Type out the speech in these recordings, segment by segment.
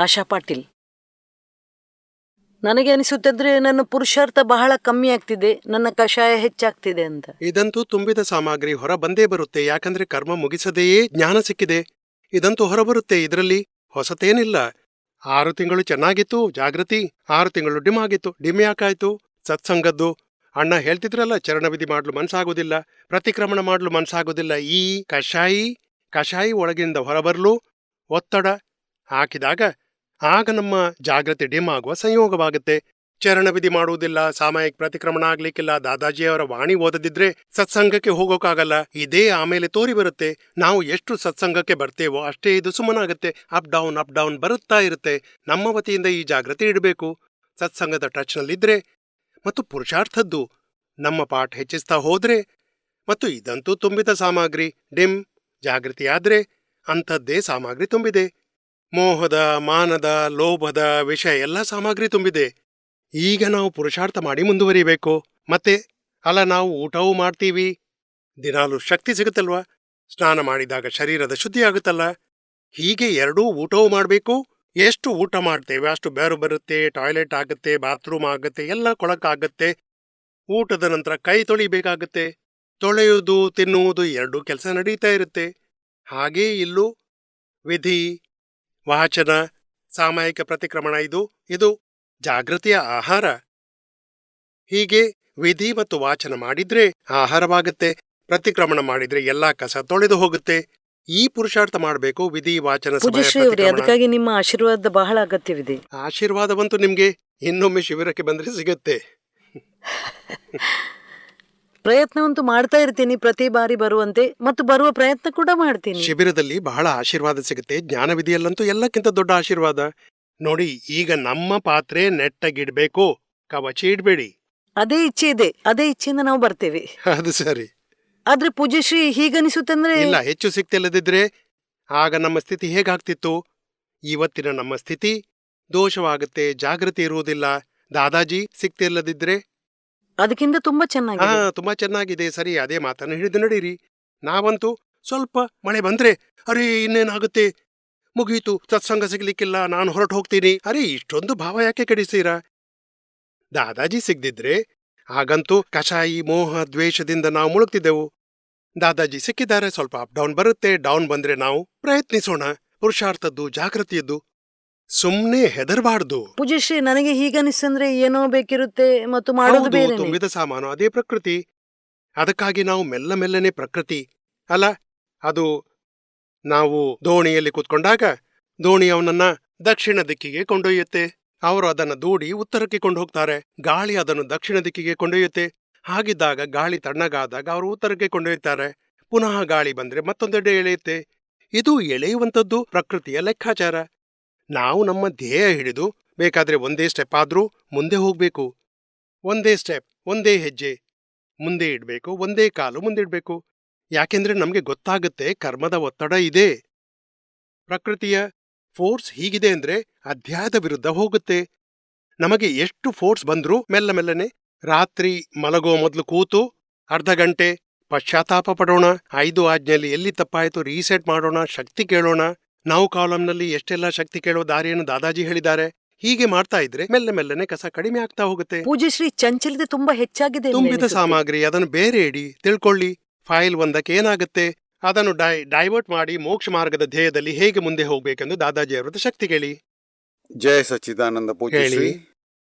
ಆಶಾ ಪಾಟೀಲ್, ನನಗೆ ಅನಿಸುತ್ತಂದ್ರೆ ನನ್ನ ಪುರುಷಾರ್ಥ ಬಹಳ ಕಮ್ಮಿ ಆಗ್ತಿದೆ, ನನ್ನ ಕಷಾಯ ಹೆಚ್ಚಾಗ್ತಿದೆ ಅಂತ. ಇದಂತೂ ತುಂಬಿದ ಸಾಮಗ್ರಿ ಹೊರ ಬಂದೇ ಬರುತ್ತೆ. ಯಾಕಂದ್ರೆ ಕರ್ಮ ಮುಗಿಸದೆಯೇ ಜ್ಞಾನ ಸಿಕ್ಕಿದೆ. ಇದಂತೂ ಹೊರಬರುತ್ತೆ. ಇದರಲ್ಲಿ ಹೊಸತೇನಿಲ್ಲ. 6 ತಿಂಗಳು ಚೆನ್ನಾಗಿತ್ತು ಜಾಗೃತಿ, 6 ತಿಂಗಳು ಡಿಮ್ ಆಗಿತ್ತು. ಡಿಮ್ ಯಾಕಾಯ್ತು? ಸತ್ಸಂಗದ್ದು. ಅಣ್ಣ ಹೇಳ್ತಿದ್ರಲ್ಲ, ಚರಣವಿಧಿ ಮಾಡಲು ಮನ್ಸಾಗೋದಿಲ್ಲ, ಪ್ರತಿಕ್ರಮಣ ಮಾಡಲು ಮನ್ಸಾಗೋದಿಲ್ಲ. ಈ ಕಷಾಯಿ ಒಳಗಿಂದ ಹೊರಬರಲು ಒತ್ತಡ ಹಾಕಿದಾಗ ಆಗ ನಮ್ಮ ಜಾಗೃತಿ ಡಿಮ್ ಆಗುವ ಸಂಯೋಗವಾಗುತ್ತೆ. ಚರಣವಿಧಿ ಮಾಡುವುದಿಲ್ಲ, ಸಾಮಾಯಿಕ ಪ್ರತಿಕ್ರಮಣ ಆಗ್ಲಿಕ್ಕಿಲ್ಲ, ದಾದಾಜಿಯವರ ವಾಣಿ ಓದದಿದ್ರೆ ಸತ್ಸಂಗಕ್ಕೆ ಹೋಗೋಕ್ಕಾಗಲ್ಲ. ಇದೇ ಆಮೇಲೆ ತೋರಿ ಬರುತ್ತೆ. ನಾವು ಎಷ್ಟು ಸತ್ಸಂಗಕ್ಕೆ ಬರ್ತೇವೋ ಅಷ್ಟೇ ಇದು ಸುಮ್ಮನಾಗುತ್ತೆ. ಅಪ್ ಡೌನ್ ಬರುತ್ತಾ ಇರುತ್ತೆ. ನಮ್ಮ ವತಿಯಿಂದ ಈ ಜಾಗೃತಿ ಇಡಬೇಕು. ಸತ್ಸಂಗದ ಟಚ್ನಲ್ಲಿದ್ರೆ ಮತ್ತು ಪುರುಷಾರ್ಥದ್ದು ನಮ್ಮ ಪಾಠ ಹೆಚ್ಚಿಸ್ತಾ ಹೋದ್ರೆ, ಮತ್ತು ಇದಂತೂ ತುಂಬಿದ ಸಾಮಗ್ರಿ. ಡಿಮ್ ಜಾಗೃತಿಯಾದ್ರೆ ಅಂಥದ್ದೇ ಸಾಮಗ್ರಿ ತುಂಬಿದೆ. ಮೋಹದ, ಮಾನದ, ಲೋಭದ ವಿಷಯ ಎಲ್ಲ ಸಾಮಗ್ರಿ ತುಂಬಿದೆ. ಈಗ ನಾವು ಪುರುಷಾರ್ಥ ಮಾಡಿ ಮುಂದುವರಿಬೇಕು. ಮತ್ತೆ ನಾವು ಊಟವೂ ಮಾಡ್ತೀವಿ, ದಿನಾಲು ಶಕ್ತಿ ಸಿಗುತ್ತಲ್ವಾ, ಸ್ನಾನ ಮಾಡಿದಾಗ ಶರೀರದ ಶುದ್ಧಿ ಆಗುತ್ತಲ್ಲ. ಹೀಗೆ ಎರಡೂ ಊಟವೂ ಮಾಡಬೇಕು. ಎಷ್ಟು ಊಟ ಮಾಡ್ತೇವೆ ಅಷ್ಟು ಬೇರು ಬರುತ್ತೆ, ಟಾಯ್ಲೆಟ್ ಆಗುತ್ತೆ, ಬಾತ್ರೂಮ್ ಆಗುತ್ತೆ, ಎಲ್ಲ ಕೊಳಕಾಗತ್ತೆ. ಊಟದ ನಂತರ ಕೈ ತೊಳಿಬೇಕಾಗತ್ತೆ. ತೊಳೆಯುವುದು, ತಿನ್ನುವುದು ಎರಡೂ ಕೆಲಸ ನಡೀತಾ ಇರುತ್ತೆ. ಹಾಗೇ ಇಲ್ಲೂ ವಿಧಿ, ವಾಚನ, ಸಾಮಾಯಿಕ ಪ್ರತಿಕ್ರಮಣ ಇದು ಜಾಗೃತಿಯ ಆಹಾರ. ಹೀಗೆ ವಿಧಿ ಮತ್ತು ವಾಚನ ಮಾಡಿದ್ರೆ ಆಹಾರವಾಗುತ್ತೆ. ಪ್ರತಿಕ್ರಮಣ ಮಾಡಿದ್ರೆ ಎಲ್ಲಾ ಕಸ ತೊಳೆದು ಹೋಗುತ್ತೆ. ಈ ಪುರುಷಾರ್ಥ ಮಾಡಬೇಕು. ವಿಧಿ, ವಾಚನ, ಅದಕ್ಕಾಗಿ ನಿಮ್ಮ ಆಶೀರ್ವಾದ ಬಹಳ ಅಗತ್ಯವಿದೆ. ಆಶೀರ್ವಾದವಂತೂ ನಿಮ್ಗೆ ಇನ್ನೊಮ್ಮೆ ಶಿಬಿರಕ್ಕೆ ಬಂದ್ರೆ ಸಿಗತ್ತೆ. ಪ್ರಯತ್ನವಂತೂ ಮಾಡ್ತಾ ಇರ್ತೀನಿ, ಪ್ರತಿ ಬಾರಿ ಬರುವಂತೆ, ಮತ್ತು ಬರುವ ಪ್ರಯತ್ನ ಕೂಡ ಮಾಡ್ತೀನಿ. ಶಿಬಿರದಲ್ಲಿ ಬಹಳ ಆಶೀರ್ವಾದ ಸಿಗುತ್ತೆ. ಜ್ಞಾನವಿಧಿಯಲ್ಲಂತೂ ಎಲ್ಲಕ್ಕಿಂತ ದೊಡ್ಡ ಆಶೀರ್ವಾದ. ನೋಡಿ, ಈಗ ನಮ್ಮ ಪಾತ್ರೆ ನೆಟ್ಟಗಿಡ್ಬೇಕು, ಕವಚಿ ಇಡ್ಬೇಡಿ. ಅದೇ ಇಚ್ಛೆ ಇದೆ, ಅದೇ ಇಚ್ಛೆಯಿಂದ ನಾವು ಬರ್ತೇವೆ. ಅದು ಸರಿ. ಆದ್ರೆ ಪೂಜ್ಯಶ್ರೀ, ಹೀಗನಿಸುತ್ತಂದ್ರೆ ಇಲ್ಲ, ಹೆಚ್ಚು ಸಿಕ್ತಿಲ್ಲದಿದ್ರೆ ಆಗ ನಮ್ಮ ಸ್ಥಿತಿ ಹೇಗಾಗ್ತಿತ್ತು? ಇವತ್ತಿನ ನಮ್ಮ ಸ್ಥಿತಿ ದೋಷವಾಗುತ್ತೆ, ಜಾಗೃತಿ ಇರುವುದಿಲ್ಲ. ದಾದಾಜಿ ಸಿಕ್ತಿಲ್ಲದಿದ್ರೆ ಅದಕ್ಕಿಂತ ತುಂಬಾ ಚೆನ್ನಾಗಿದೆ. ತುಂಬಾ ಚೆನ್ನಾಗಿದೆ. ಸರಿ, ಅದೇ ಮಾತನ್ನು ಹಿಡಿದು ನಡೀರಿ. ನಾವಂತೂ ಸ್ವಲ್ಪ ಮಳೆ ಬಂದ್ರೆ ಅರೇ ಇನ್ನೇನಾಗುತ್ತೆ, ಮುಗೀತು, ಸತ್ಸಂಗ ಸಿಗ್ಲಿಕ್ಕಿಲ್ಲ, ನಾನು ಹೊರಟು ಹೋಗ್ತೀನಿ. ಅರೇ, ಇಷ್ಟೊಂದು ಭಾವ ಯಾಕೆ ಕೆಡಿಸ್ತೀರಾ? ದಾದಾಜಿ ಸಿಗ್ದಿದ್ರೆ ಆಗಂತೂ ಕಷಾಯಿ, ಮೋಹ, ದ್ವೇಷದಿಂದ ನಾವು ಮುಳುಗ್ತಿದ್ದೆವು. ದಾದಾಜಿ ಸಿಕ್ಕಿದ್ದಾರೆ, ಸ್ವಲ್ಪ ಅಪ್ ಡೌನ್ ಬರುತ್ತೆ. ಡೌನ್ ಬಂದ್ರೆ ನಾವು ಪ್ರಯತ್ನಿಸೋಣ. ಪುರುಷಾರ್ಥದ್ದು, ಜಾಗೃತಿಯದ್ದು. ಸುಮ್ನೆ ಹೆದರ್ಬಾರ್ದು. ಪೂಜ್ಯಶ್ರೀ, ನನಗೆ ಹೀಗನಿಸ್ತಂದ್ರೆ ಏನೋ ಬೇಕಿರುತ್ತೆ ಮತ್ತು ಮಾಡೋದು ಬೇರೆ. ತುಂಬಿದ ಸಾಮಾನು ಅದೇ ಪ್ರಕೃತಿ. ಅದಕ್ಕಾಗಿ ನಾವು ಮೆಲ್ಲನೆ ಪ್ರಕೃತಿ ಅಲ್ಲ, ಅದು ನಾವು ದೋಣಿಯಲ್ಲಿ ಕೂತ್ಕೊಂಡಾಗ ದೋಣಿ ಅವನನ್ನ ದಕ್ಷಿಣ ದಿಕ್ಕಿಗೆ ಕೊಂಡೊಯ್ಯುತ್ತೆ. ಅವರು ಅದನ್ನು ದೂಡಿ ಉತ್ತರಕ್ಕೆ ಕೊಂಡು ಹೋಗ್ತಾರೆ. ಗಾಳಿ ಅದನ್ನು ದಕ್ಷಿಣ ದಿಕ್ಕಿಗೆ ಕೊಂಡೊಯ್ಯುತ್ತೆ. ಹಾಗಿದ್ದಾಗ ಗಾಳಿ ತಣ್ಣಗಾದಾಗ ಅವರು ಉತ್ತರಕ್ಕೆ ಕೊಂಡೊಯ್ಯುತ್ತಾರೆ. ಪುನಃ ಗಾಳಿ ಬಂದ್ರೆ ಮತ್ತೊಂದೆಡೆ ಎಳೆಯುತ್ತೆ. ಇದು ಎಳೆಯುವಂಥದ್ದು ಪ್ರಕೃತಿಯ ಲೆಕ್ಕಾಚಾರ. ನಾವು ನಮ್ಮ ಧ್ಯೇಯ ಹಿಡಿದು ಬೇಕಾದ್ರೆ ಒಂದೇ ಸ್ಟೆಪ್ ಆದ್ರೂ ಮುಂದೆ ಹೋಗ್ಬೇಕು. ಒಂದೇ ಸ್ಟೆಪ್, ಒಂದೇ ಹೆಜ್ಜೆ ಮುಂದೆ ಇಡ್ಬೇಕು, ಒಂದೇ ಕಾಲು ಮುಂದಿಡ್ಬೇಕು. ಯಾಕೆಂದ್ರೆ ನಮ್ಗೆ ಗೊತ್ತಾಗುತ್ತೆ ಕರ್ಮದ ಒತ್ತಡ ಇದೆ. ಪ್ರಕೃತಿಯ ಫೋರ್ಸ್ ಹೀಗಿದೆ ಅಂದ್ರೆ ಅಧ್ಯಾಯದ ವಿರುದ್ಧ ಹೋಗುತ್ತೆ. ನಮಗೆ ಎಷ್ಟು ಫೋರ್ಸ್ ಬಂದ್ರೂ ಮೆಲ್ಲನೆ ರಾತ್ರಿ ಮಲಗೋ ಮೊದಲು ಕೂತು ಅರ್ಧ ಗಂಟೆ ಪಶ್ಚಾತ್ತಾಪ ಪಡೋಣ. 5 ಆಜ್ಞೆಯಲ್ಲಿ ಎಲ್ಲಿ ತಪ್ಪಾಯಿತು ರೀಸೆಟ್ ಮಾಡೋಣ, ಶಕ್ತಿ ಕೇಳೋಣ. ನಾವು ಕಾಲಂನಲ್ಲಿ ಎಷ್ಟೆಲ್ಲ ಶಕ್ತಿ ಕೇಳೋ ದಾರಿಯನ್ನು ದಾದಾಜಿ ಹೇಳಿದ್ದಾರೆ. ಹೀಗೆ ಮಾಡ್ತಾ ಇದ್ರೆ ಮೆಲ್ಲನೆ ಕಸ ಕಡಿಮೆ ಆಗ್ತಾ ಹೋಗುತ್ತೆ. ಪೂಜ್ಯಶ್ರೀ, ಚಂಚಲತೆ ತುಂಬಾ ಹೆಚ್ಚಾಗಿದೆ. ತುಂಬಿದ ಸಾಮಗ್ರಿ ಅದನ್ನು ಬೇರೆ ಇಡಿ, ತಿಳ್ಕೊಳ್ಳಿ. ಫೈಲ್ ಒಂದಕ್ಕೆ ಏನಾಗುತ್ತೆ ಅದನ್ನು ಡೈವರ್ಟ್ ಮಾಡಿ ಮೋಕ್ಷ ಮಾರ್ಗದ ಧ್ಯೇಯದಲ್ಲಿ ಹೇಗೆ ಮುಂದೆ ಹೋಗ್ಬೇಕೆಂದು ದಾದಾಜಿ ಅವರದ್ದು ಶಕ್ತಿ ಕೇಳಿ. ಜಯ ಸಚ್ಚಿದಾನಂದ ಪೂಜ್ಯಶ್ರೀ,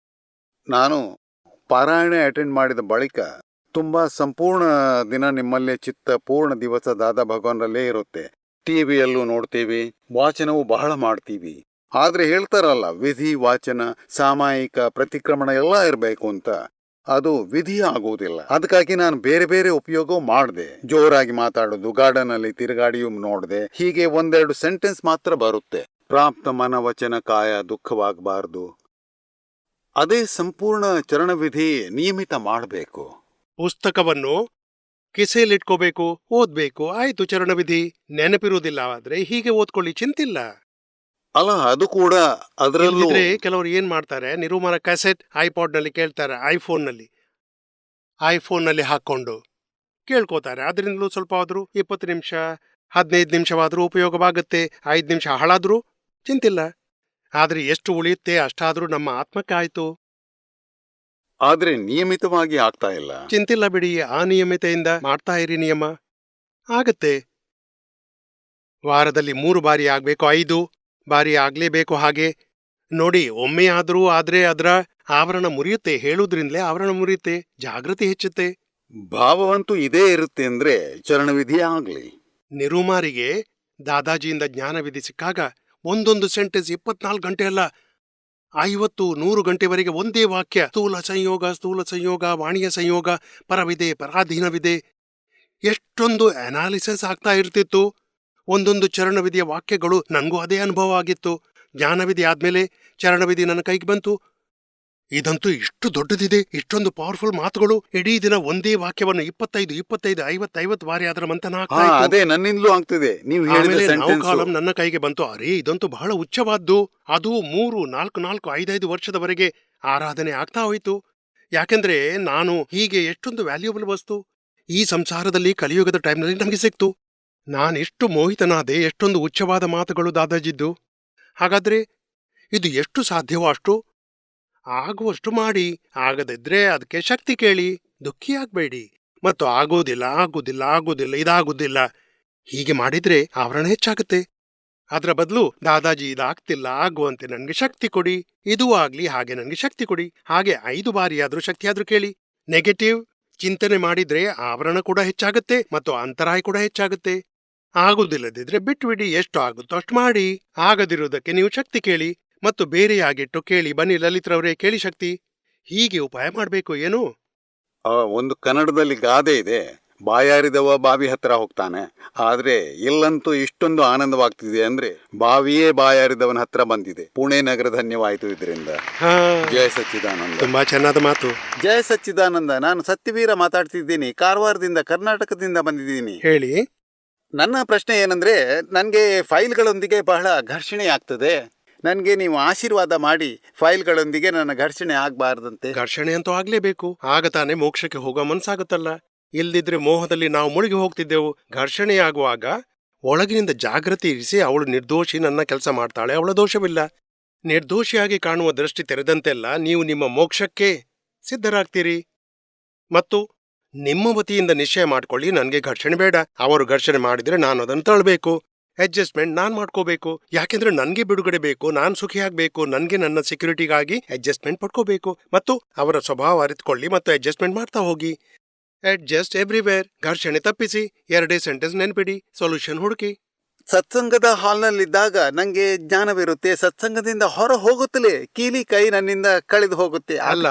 ನಾನು ಪಾರಾಯಣ ಅಟೆಂಡ್ ಮಾಡಿದ ಬಳಿಕ ತುಂಬಾ ಸಂಪೂರ್ಣ ದಿನ ನಿಮ್ಮಲ್ಲೇ ಚಿತ್ತ ಪೂರ್ಣ ದಿವಸ ದಾದಾ ಭಗವಾನರಲ್ಲೇ ಇರುತ್ತೆ. ಟಿವಿಯಲ್ಲೂ ನೋಡ್ತೀವಿ, ವಾಚನವೂ ಬಹಳ ಮಾಡ್ತೀವಿ. ಆದ್ರೆ ಹೇಳ್ತಾರಲ್ಲ, ವಿಧಿ, ವಾಚನ, ಸಾಮಾಯಿಕ ಪ್ರತಿಕ್ರಮಣ ಎಲ್ಲ ಇರಬೇಕು ಅಂತ. ಅದು ವಿಧಿ ಆಗುವುದಿಲ್ಲ. ಅದಕ್ಕಾಗಿ ನಾನು ಬೇರೆ ಬೇರೆ ಉಪಯೋಗ ಮಾಡಿದೆ. ಜೋರಾಗಿ ಮಾತಾಡೋದು, ಗಾರ್ಡನ್ ಅಲ್ಲಿ ತಿರುಗಾಡಿಯೂ ನೋಡಿದೆ. ಹೀಗೆ 1-2 ಸೆಂಟೆನ್ಸ್ ಮಾತ್ರ ಬರುತ್ತೆ. ಪ್ರಾಪ್ತ ಮನ ವಚನ ಕಾಯ ದುಃಖವಾಗಬಾರ್ದು. ಅದೇ ಸಂಪೂರ್ಣ ಚರಣವಿಧಿ ನಿಯಮಿತ ಮಾಡಬೇಕು. ಪುಸ್ತಕವನ್ನು ಕಿಸೆಯಲ್ಲಿಟ್ಕೋಬೇಕು, ಓದ್ಬೇಕು. ಆಯ್ತು, ಚರಣವಿಧಿ ನೆನಪಿರುವುದಿಲ್ಲ ಆದ್ರೆ ಹೀಗೆ ಓದ್ಕೊಳ್ಳಿ, ಚಿಂತಿಲ್ಲ. ಅಲ್ಲ, ಅದು ಕೂಡ ಅದರಲ್ಲೂ ಕೆಲವರು ಏನ್ ಮಾಡ್ತಾರೆ, ನಿರೂಮರ ಕ್ಯಾಸೆಟ್ ಐಪಾಡ್ ನಲ್ಲಿ ಕೇಳ್ತಾರೆ, ಐಫೋನ್ ನಲ್ಲಿ ಹಾಕೊಂಡು ಕೇಳ್ಕೋತಾರೆ. ಅದರಿಂದಲೂ ಸ್ವಲ್ಪ ಆದ್ರೂ 20 ನಿಮಿಷ 15 ನಿಮಿಷವಾದ್ರೂ ಉಪಯೋಗವಾಗುತ್ತೆ. 5 ನಿಮಿಷ ಹಾಳಾದ್ರೂ ಚಿಂತಿಲ್ಲ. ಆದ್ರೆ ಎಷ್ಟು ಉಳಿಯುತ್ತೆ ಅಷ್ಟಾದ್ರೂ ನಮ್ಮ ಆತ್ಮಕ್ಕಾಯ್ತು. ಆದ್ರೆ ನಿಯಮಿತವಾಗಿ ಆಗ್ತಾ ಇಲ್ಲ. ಚಿಂತಿಲ್ಲ ಬಿಡಿ, ಆ ನಿಯಮಿತೆಯಿಂದ ಮಾಡ್ತಾ ಇರಿ. ನಿಯಮ ಆಗತ್ತೆ. ವಾರದಲ್ಲಿ 3 ಬಾರಿ ಆಗ್ಬೇಕು, 5 ಬಾರಿ ಆಗ್ಲೇಬೇಕು. ಹಾಗೆ ನೋಡಿ, ಒಮ್ಮೆ ಆದ್ರೆ ಅದರ ಆವರಣ ಮುರಿಯುತ್ತೆ. ಹೇಳುವುದ್ರಿಂದಲೇ ಆವರಣ ಮುರಿಯುತ್ತೆ, ಜಾಗೃತಿ ಹೆಚ್ಚುತ್ತೆ. ಭಾವವಂತೂ ಇದೇ ಇರುತ್ತೆ ಅಂದ್ರೆ ಚರಣವಿಧಿ ಆಗ್ಲಿ. ನಿರುಮಾರಿಗೆ ದಾದಾಜಿಯಿಂದ ಜ್ಞಾನವಿಧಿ ಸಿಕ್ಕಾಗ ಒಂದೊಂದು ಸೆಂಟೆನ್ಸ್ 24 ಗಂಟೆ ಅಲ್ಲ, 50-100 ಗಂಟೆವರೆಗೆ ಒಂದೇ ವಾಕ್ಯ. ಸ್ಥೂಲ ಸಂಯೋಗ, ವಾಣಿಯ ಸಂಯೋಗ, ಪರವಿದೆ, ಪರಾಧೀನವಿದೆ. ಎಷ್ಟೊಂದು ಅನಾಲಿಸಿಸ್ ಆಗ್ತಾ ಇರ್ತಿತ್ತು. ಒಂದೊಂದು ಚರಣವಿಧಿಯ ವಾಕ್ಯಗಳು. ನನಗೂ ಅದೇ ಅನುಭವ ಆಗಿತ್ತು. ಜ್ಞಾನವಿಧಿ ಆದ್ಮೇಲೆ ಚರಣವಿಧಿ ನನ್ನ ಕೈಗೆ ಬಂತು. ಇದಂತೂ ಇಷ್ಟು ದೊಡ್ಡದಿದೆ, ಇಷ್ಟೊಂದು ಪವರ್ಫುಲ್ ಮಾತುಗಳು. ಇಡೀ ದಿನ ಒಂದೇ ವಾಕ್ಯವನ್ನು 25, 50 ಬಾರಿ ಅದರ ಮಂಥನ ಆಗ್ತಾ ಇತ್ತು. ಅದೇ ನನ್ನಿಂದಲೂ ಆಗ್ತಿದೆ. ನೀವು ಆಮೇಲೆ ನಾವು ಕಾಲಂ ನನ್ನ ಕೈಗೆ ಬಂತು. ಅರೇ, ಇದಂತೂ ಬಹಳ ಉಚ್ಚವಾದ್ದು. ಅದು 3, 4, 5 ವರ್ಷದವರೆಗೆ ಆರಾಧನೆ ಆಗ್ತಾ ಹೋಯ್ತು. ಯಾಕೆಂದ್ರೆ ನಾನು ಹೀಗೆ ಎಷ್ಟೊಂದು ವ್ಯಾಲ್ಯೂಬಲ್ ವಸ್ತು ಈ ಸಂಸಾರದಲ್ಲಿ ಕಲಿಯುಗದ ಟೈಮ್ನಲ್ಲಿ ನಮಗೆ ಸಿಕ್ತು. ನಾನೆಷ್ಟು ಮೋಹಿತನಾದೆ. ಎಷ್ಟೊಂದು ಉಚ್ಚವಾದ ಮಾತುಗಳು ದಾದಾಜಿದ್ದು. ಹಾಗಾದ್ರೆ ಇದು ಎಷ್ಟು ಸಾಧ್ಯವೋ ಅಷ್ಟು ಆಗುವಷ್ಟು ಮಾಡಿ. ಆಗದಿದ್ರೆ ಅದಕ್ಕೆ ಶಕ್ತಿ ಕೇಳಿ, ದುಃಖಿಯಾಗಬೇಡಿ. ಮತ್ತು ಆಗೋದಿಲ್ಲ, ಇದಾಗುದಿಲ್ಲ ಹೀಗೆ ಮಾಡಿದ್ರೆ ಆವರಣ ಹೆಚ್ಚಾಗುತ್ತೆ. ಅದರ ಬದಲು ದಾದಾಜಿ ಇದಾಗ್ತಿಲ್ಲ, ಆಗುವಂತೆ ನನಗೆ ಶಕ್ತಿ ಕೊಡಿ, ಇದೂ ಆಗ್ಲಿ, ಹಾಗೆ ನನಗೆ ಶಕ್ತಿ ಕೊಡಿ. ಹಾಗೆ 5 ಬಾರಿಯಾದ್ರೂ ಶಕ್ತಿಯಾದ್ರೂ ಕೇಳಿ. ನೆಗೆಟಿವ್ ಚಿಂತನೆ ಮಾಡಿದ್ರೆ ಆವರಣ ಕೂಡ ಹೆಚ್ಚಾಗುತ್ತೆ ಮತ್ತು ಅಂತರಾಯ ಕೂಡ ಹೆಚ್ಚಾಗುತ್ತೆ. ಆಗುದಿಲ್ಲದಿದ್ರೆ ಬಿಟ್ಬಿಡಿ, ಎಷ್ಟು ಆಗುತ್ತೋ ಅಷ್ಟು ಮಾಡಿ. ಆಗದಿರುವುದಕ್ಕೆ ನೀವು ಶಕ್ತಿ ಕೇಳಿ ಮತ್ತು ಬೇರೆಯಾಗಿಟ್ಟು ಕೇಳಿ. ಬನ್ನಿ ಲಲಿತ್ರವರೇ, ಕೇಳಿ ಶಕ್ತಿ. ಹೀಗೆ ಉಪಾಯ ಮಾಡಬೇಕು. ಏನು, ಒಂದು ಕನ್ನಡದಲ್ಲಿ ಗಾದೆ ಇದೆ, ಬಾಯಾರಿದವ ಬಾವಿ ಹತ್ರ ಹೋಗ್ತಾನೆ. ಆದ್ರೆ ಇಲ್ಲಂತೂ ಇಷ್ಟೊಂದು ಆನಂದವಾಗ್ತಿದೆ ಅಂದ್ರೆ ಬಾವಿಯೇ ಬಾಯಾರಿದವನ ಹತ್ರ ಬಂದಿದೆ. ಪುಣೆ ನಗರ ಧನ್ಯವಾಯಿತು ಇದರಿಂದ. ಜಯ ಸಚ್ಚಿದಾನಂದ. ತುಂಬಾ ಚೆನ್ನಾದ ಮಾತು. ಜಯ ಸಚ್ಚಿದಾನಂದ. ನಾನು ಸತ್ಯವೀರ ಮಾತಾಡ್ತಿದ್ದೀನಿ. ಕಾರವಾರದಿಂದ, ಕರ್ನಾಟಕದಿಂದ ಬಂದಿದ್ದೀನಿ. ಹೇಳಿ. ನನ್ನ ಪ್ರಶ್ನೆ ಏನಂದ್ರೆ, ನನಗೆ ಫೈಲ್ಗಳೊಂದಿಗೆ ಬಹಳ ಘರ್ಷಣೆ ಆಗ್ತದೆ. ನನಗೆ ನೀವು ಆಶೀರ್ವಾದ ಮಾಡಿ ಫೈಲ್ಗಳೊಂದಿಗೆ ನನ್ನ ಘರ್ಷಣೆ ಆಗ್ಬಾರ್ದಂತೆ. ಘರ್ಷಣೆ ಅಂತೂ ಆಗ್ಲೇಬೇಕು, ಆಗ ತಾನೇ ಮೋಕ್ಷಕ್ಕೆ ಹೋಗೋ ಮನ್ಸಾಗುತ್ತಲ್ಲ. ಇಲ್ದಿದ್ರೆ ಮೋಹದಲ್ಲಿ ನಾವು ಮುಳುಗಿ ಹೋಗ್ತಿದ್ದೆವು. ಘರ್ಷಣೆಯಾಗುವಾಗ ಒಳಗಿನಿಂದ ಜಾಗೃತಿ ಇರಿಸಿ, ಅವಳು ನಿರ್ದೋಷಿ, ನನ್ನ ಕೆಲಸ ಮಾಡ್ತಾಳೆ, ಅವಳ ದೋಷವಿಲ್ಲ. ನಿರ್ದೋಷಿಯಾಗಿ ಕಾಣುವ ದೃಷ್ಟಿ ತೆರೆದಂತೆಲ್ಲ ನೀವು ನಿಮ್ಮ ಮೋಕ್ಷಕ್ಕೆ ಸಿದ್ಧರಾಗ್ತೀರಿ. ಮತ್ತು ನಿಮ್ಮ ವತಿಯಿಂದ ನಿಶ್ಚಯ ಮಾಡ್ಕೊಳ್ಳಿ, ನನಗೆ ಘರ್ಷಣೆ ಬೇಡ. ಅವರು ಘರ್ಷಣೆ ಮಾಡಿದ್ರೆ ನಾನು ಅದನ್ನು ತಳ್ಳಬೇಕು. ಅಡ್ಜಸ್ಟ್ಮೆಂಟ್ ನಾನ್ ಮಾಡ್ಕೋಬೇಕು. ಯಾಕೆಂದ್ರೆ ನನ್ಗೆ ಬಿಡುಗಡೆ ಬೇಕು, ನಾನ್ ಸುಖಿಯಾಗಬೇಕು. ನನ್ಗೆ ನನ್ನ ಸೆಕ್ಯೂರಿಟಿಗಾಗಿ ಅಡ್ಜಸ್ಟ್ಮೆಂಟ್ ಪಡ್ಕೋಬೇಕು. ಮತ್ತು ಅವರ ಸ್ವಭಾವ ಅರಿತುಕೊಳ್ಳಿ ಮತ್ತು ಅಡ್ಜಸ್ಟ್ಮೆಂಟ್ ಮಾಡ್ತಾ ಹೋಗಿ. Adjust everywhere. ಘರ್ಷಣೆ ತಪ್ಪಿಸಿ. 2 ಸೆಂಟೆನ್ಸ್ ನೆನ್ಪಿಡಿ, ಸೊಲ್ಯೂಷನ್ ಹುಡುಕಿ. ಸತ್ಸಂಗದ ಹಾಲ್ನಲ್ಲಿದ್ದಾಗ ನಂಗೆ ಜ್ಞಾನವಿರುತ್ತೆ. ಸತ್ಸಂಗದಿಂದ ಹೊರ ಹೋಗುತ್ತಲೇ ಕೀಲಿ ಕೈ ನನ್ನಿಂದ ಕಳೆದು ಹೋಗುತ್ತೆ. ಅಲ್ಲ,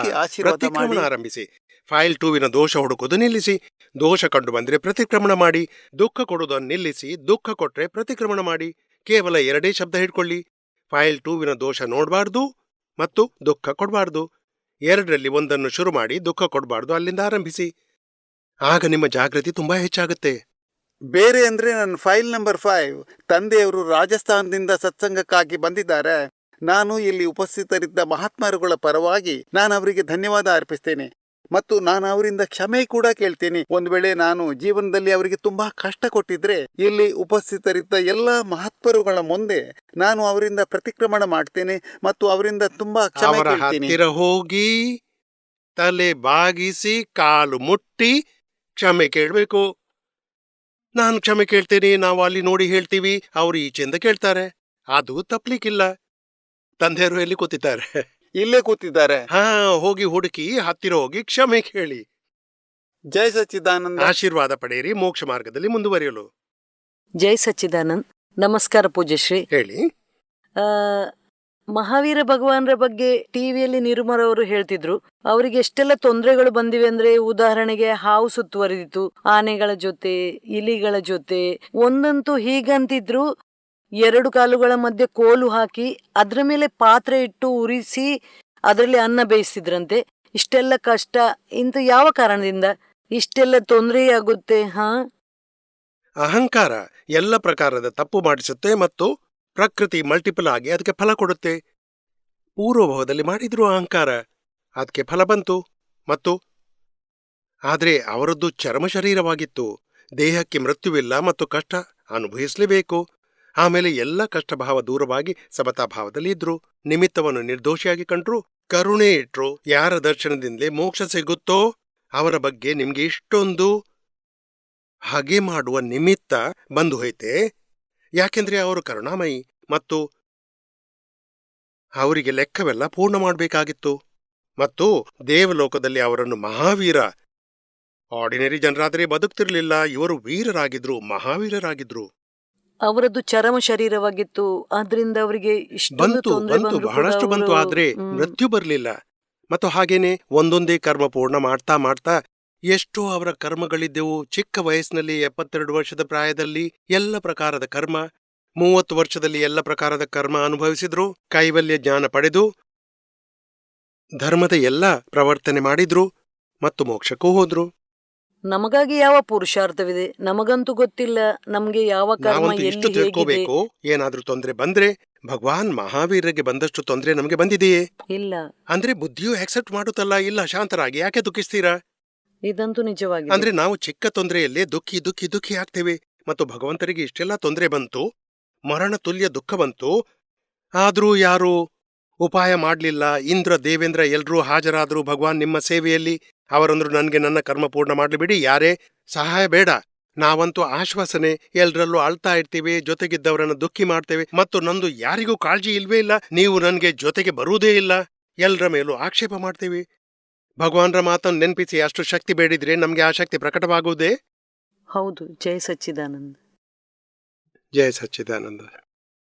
ಪ್ರತಿಕ್ರಮಣ ಆರಂಭಿಸಿ. ಫೈಲ್ 2 ದೋಷ ಹುಡುಕೋದು ನಿಲ್ಲಿಸಿ. ದೋಷ ಕಂಡು ಬಂದ್ರೆ ಪ್ರತಿಕ್ರಮಣ ಮಾಡಿ. ದುಃಖ ಕೊಡೋದನ್ನು ನಿಲ್ಲಿಸಿ. ದುಃಖ ಕೊಟ್ರೆ ಪ್ರತಿಕ್ರಮಣ ಮಾಡಿ. ಕೇವಲ 2 ಶಬ್ದ ಹಿಡ್ಕೊಳ್ಳಿ. ಫೈಲ್ 2 ದೋಷ ನೋಡಬಾರ್ದು ಮತ್ತು ದುಃಖ ಕೊಡಬಾರ್ದು. 2ರಲ್ಲಿ ಒಂದನ್ನು ಶುರು ಮಾಡಿ, ದುಃಖ ಕೊಡಬಾರ್ದು, ಅಲ್ಲಿಂದ ಆರಂಭಿಸಿ. ಆಗ ನಿಮ್ಮ ಜಾಗೃತಿ ತುಂಬಾ ಹೆಚ್ಚಾಗುತ್ತೆ. ಬೇರೆ ಅಂದ್ರೆ ನನ್ನ ಫೈಲ್ ನಂಬರ್ 5. ತಂದೆಯವರು ರಾಜಸ್ಥಾನದಿಂದ ಸತ್ಸಂಗಕ್ಕಾಗಿ ಬಂದಿದ್ದಾರೆ. ನಾನು ಇಲ್ಲಿ ಉಪಸ್ಥಿತರಿದ್ದ ಮಹಾತ್ಮರುಗಳ ಪರವಾಗಿ ನಾನು ಅವರಿಗೆ ಧನ್ಯವಾದ ಅರ್ಪಿಸ್ತೇನೆ ಮತ್ತು ನಾನು ಅವರಿಂದ ಕ್ಷಮೆ ಕೂಡ ಕೇಳ್ತೇನೆ. ಒಂದು ವೇಳೆ ನಾನು ಜೀವನದಲ್ಲಿ ಅವರಿಗೆ ತುಂಬಾ ಕಷ್ಟ ಕೊಟ್ಟಿದ್ರೆ ಇಲ್ಲಿ ಉಪಸ್ಥಿತರಿದ್ದ ಎಲ್ಲ ಮಹಾತ್ಮರುಗಳ ಮುಂದೆ ನಾನು ಅವರಿಂದ ಪ್ರತಿಕ್ರಮಣ ಮಾಡ್ತೇನೆ ಮತ್ತು ಅವರಿಂದ ತುಂಬಾ ಕ್ಷಮೆ ಅವರ ಕೇಳ್ತೀನಿ. ಹತ್ತಿರ ಹೋಗಿ ತಲೆ ಬಾಗಿಸಿ ಕಾಲು ಮುಟ್ಟಿ ಕ್ಷಮೆ ಕೇಳಬೇಕು. ನಾನು ಕ್ಷಮೆ ಕೇಳ್ತೇನೆ, ನಾವು ಅಲ್ಲಿ ನೋಡಿ ಹೇಳ್ತೀವಿ, ಅವರು ಈಚೆಯಿಂದ ಕೇಳ್ತಾರೆ. ಅದು ತಪ್ಲಿಕ್ಕಿಲ್ಲ. ತಂದೆಯರು ಎಲ್ಲಿ ಕೂತಿದ್ದಾರೆ? ಇಲ್ಲೇ ಕೂತಿದ್ದಾರೆ. ಹೋಗಿ ಹುಡುಕಿ ಹತ್ತಿರ ಹೋಗಿ ಕ್ಷಮೆ ಕೇಳಿ. ಜೈ ಸಚ್ಚಿದಾನಂದ. ಆಶೀರ್ವಾದ ಪಡೆಯಿರಿ ಮೋಕ್ಷ ಮಾರ್ಗದಲ್ಲಿ ಮುಂದುವರಿಯಲು. ಜೈ ಸಚ್ಚಿದಾನಂದ್. ನಮಸ್ಕಾರ ಪೂಜ್ಯಶ್ರೀ. ಹೇಳಿ. ಮಹಾವೀರ ಭಗವಾನ್ರ ಬಗ್ಗೆ ಟಿವಿಯಲ್ಲಿ ನಿರುಮರವರು ಹೇಳ್ತಿದ್ರು. ಅವರಿಗೆ ಎಷ್ಟೆಲ್ಲ ತೊಂದರೆಗಳು ಬಂದಿವೆ ಅಂದ್ರೆ, ಉದಾಹರಣೆಗೆ ಹಾವು ಸುತ್ತುವರಿದಿತ್ತು, ಆನೆಗಳ ಜೊತೆ, ಇಲಿಗಳ ಜೊತೆ. ಒಂದಂತೂ ಹೀಗಂತಿದ್ರು, 2 ಕಾಲುಗಳ ಮಧ್ಯೆ ಕೋಲು ಹಾಕಿ ಅದ್ರ ಮೇಲೆ ಪಾತ್ರೆ ಇಟ್ಟು ಉರಿಸಿ ಅದರಲ್ಲಿ ಅನ್ನ ಬೇಯಿಸ್ತಿದ್ರಂತೆ. ಇಷ್ಟೆಲ್ಲ ಕಷ್ಟ, ಇಂಥ ಯಾವ ಕಾರಣದಿಂದ ಇಷ್ಟೆಲ್ಲ ತೊಂದರೆಯಾಗುತ್ತೆ? ಅಹಂಕಾರ ಎಲ್ಲ ಪ್ರಕಾರದ ತಪ್ಪು ಮಾಡಿಸುತ್ತೆ ಮತ್ತು ಪ್ರಕೃತಿ ಮಲ್ಟಿಪಲ್ ಆಗಿ ಅದಕ್ಕೆ ಫಲ ಕೊಡುತ್ತೆ. ಪೂರ್ವಭಾವದಲ್ಲಿ ಮಾಡಿದ್ರು ಅಹಂಕಾರ, ಅದಕ್ಕೆ ಫಲ ಬಂತು. ಮತ್ತು ಆದ್ರೆ ಅವರದ್ದು ಚರ್ಮ ಶರೀರವಾಗಿತ್ತು. ದೇಹಕ್ಕೆ ಮೃತ್ಯುವಿಲ್ಲ ಮತ್ತು ಕಷ್ಟ ಅನುಭವಿಸಲೇಬೇಕು. ಆಮೇಲೆ ಎಲ್ಲ ಕಷ್ಟಭಾವ ದೂರವಾಗಿ ಸಮತಾಭಾವದಲ್ಲಿ ಇದ್ರು. ನಿಮಿತ್ತವನ್ನು ನಿರ್ದೋಷಿಯಾಗಿ ಕಂಡ್ರು, ಕರುಣೆ ಇಟ್ರು. ಯಾರ ದರ್ಶನದಿಂದಲೇ ಮೋಕ್ಷ ಸಿಗುತ್ತೋ ಅವರ ಬಗ್ಗೆ ನಿಮ್ಗೆ ಇಷ್ಟೊಂದು ಹಾಗೆ ಮಾಡುವ ನಿಮಿತ್ತ ಬಂದು ಹೋಯ್ತೆ. ಯಾಕೆಂದ್ರೆ ಅವರು ಕರುಣಾಮಯಿ ಮತ್ತು ಅವರಿಗೆ ಲೆಕ್ಕವೆಲ್ಲ ಪೂರ್ಣ ಮಾಡಬೇಕಾಗಿತ್ತು. ಮತ್ತು ದೇವಲೋಕದಲ್ಲಿ ಅವರನ್ನು ಮಹಾವೀರ, ಆರ್ಡಿನರಿ ಜನರಾದರೆ ಬದುಕ್ತಿರ್ಲಿಲ್ಲ, ಇವರು ವೀರರಾಗಿದ್ರು, ಮಹಾವೀರರಾಗಿದ್ರು. ಅವರದ್ದು ಚರಮ ಶರೀರವಾಗಿತ್ತು, ಆದ್ರಿಂದ ಅವರಿಗೆ ಬಂತು ಬಹಳಷ್ಟು ಬಂತು, ಆದ್ರೆ ಮೃತ್ಯು ಬರ್ಲಿಲ್ಲ. ಮತ್ತು ಹಾಗೇನೆ ಒಂದೊಂದೇ ಕರ್ಮ ಪೂರ್ಣ ಮಾಡ್ತಾ ಮಾಡ್ತಾ ಎಷ್ಟೋ ಅವರ ಕರ್ಮಗಳಿದ್ದೆವು. ಚಿಕ್ಕ ವಯಸ್ಸಿನಲ್ಲಿ 72 ವರ್ಷದ ಪ್ರಾಯದಲ್ಲಿ ಎಲ್ಲ ಪ್ರಕಾರದ ಕರ್ಮ, 30 ವರ್ಷದಲ್ಲಿ ಎಲ್ಲ ಪ್ರಕಾರದ ಕರ್ಮ ಅನುಭವಿಸಿದ್ರು, ಕೈವಲ್ಯ ಜ್ಞಾನ ಪಡೆದು ಧರ್ಮದ ಎಲ್ಲ ಪ್ರವರ್ತನೆ ಮಾಡಿದ್ರು ಮತ್ತು ಮೋಕ್ಷಕ್ಕೂ ಹೋದ್ರು. ನಮಗಾಗಿ ಯಾವ ಪುರುಷಾರ್ಥವಿದೆ? ನಮಗಂತೂ ಗೊತ್ತಿಲ್ಲ ನಮ್ಗೆ ಯಾವ ಕರ್ಮ ನಾವಂತೂ ಇಷ್ಟು ಎಲ್ಲಿ ಹೇಗಿದೆ. ತಿಳ್ಕೋಬೇಕು, ಏನಾದ್ರೂ ತೊಂದ್ರೆ ಬಂದ್ರೆ ಭಗವಾನ್ ಮಹಾವೀರರಿಗೆ ಬಂದಷ್ಟು ತೊಂದ್ರೆ ನಮಗೆ ಬಂದಿದೆಯೇ? ಇಲ್ಲ, ಅಂದ್ರೆ ಬುದ್ಧಿಯು ಆಕ್ಸೆಪ್ಟ್ ಮಾಡುತ್ತಲ್ಲ. ಇಲ್ಲ, ಶಾಂತರಾಗಿ ಯಾಕೆ ದುಃಖಿಸ್ತೀರಾ? ಇದಂತೂ ನಿಜವಾಗಿದೆ. ಅಂದ್ರೆ ನಾವು ಚಿಕ್ಕ ತೊಂದರೆಯಲ್ಲೇ ದುಃಖಿ ದುಃಖಿ ದುಃಖಿ ಆಗ್ತೇವೆ. ಮತ್ತು ಭಗವಂತರಿಗೆ ಇಷ್ಟೆಲ್ಲ ತೊಂದರೆ ಬಂತು, ಮರಣ ತುಲ್ಯ ದುಃಖ ಬಂತು, ಆದ್ರೂ ಯಾರು ಉಪಾಯ ಮಾಡ್ಲಿಲ್ಲ. ಇಂದ್ರ ದೇವೇಂದ್ರ ಎಲ್ರೂ ಹಾಜರಾದ್ರು ಭಗವಾನ್ ನಿಮ್ಮ ಸೇವೆಯಲ್ಲಿ. ಅವರಂದ್ರು ನನ್ಗೆ ನನ್ನ ಕರ್ಮ ಪೂರ್ಣ ಮಾಡ್ಲಿಬಿಡಿ, ಯಾರೇ ಸಹಾಯ ಬೇಡ, ನಾವಂತೂ ಆಶ್ವಾಸನೆ, ಎಲ್ರಲ್ಲೂ ಅಳ್ತಾ ಇರ್ತೀವಿ, ಜೊತೆಗಿದ್ದವರನ್ನ ದುಃಖಿ ಮಾಡ್ತೇವೆ, ಮತ್ತು ನಂದು ಯಾರಿಗೂ ಕಾಳಜಿ ಇಲ್ವೇ ಇಲ್ಲ, ನೀವು ನನ್ಗೆ ಜೊತೆಗೆ ಬರುವುದೇ ಇಲ್ಲ, ಎಲ್ರ ಮೇಲೂ ಆಕ್ಷೇಪ ಮಾಡ್ತೇವೆ. ಭಗವಾನ್ರ ಮಾತನ್ನು ನೆನ್ಪಿಸಿ ಅಷ್ಟು ಶಕ್ತಿ ಬೇಡಿದ್ರೆ ನಮ್ಗೆ ಆ ಶಕ್ತಿ ಪ್ರಕಟವಾಗುವುದೇ? ಹೌದು. ಜಯ ಸಚ್ಚಿದಾನಂದ. ಜಯ ಸಚ್ಚಿದಾನಂದ.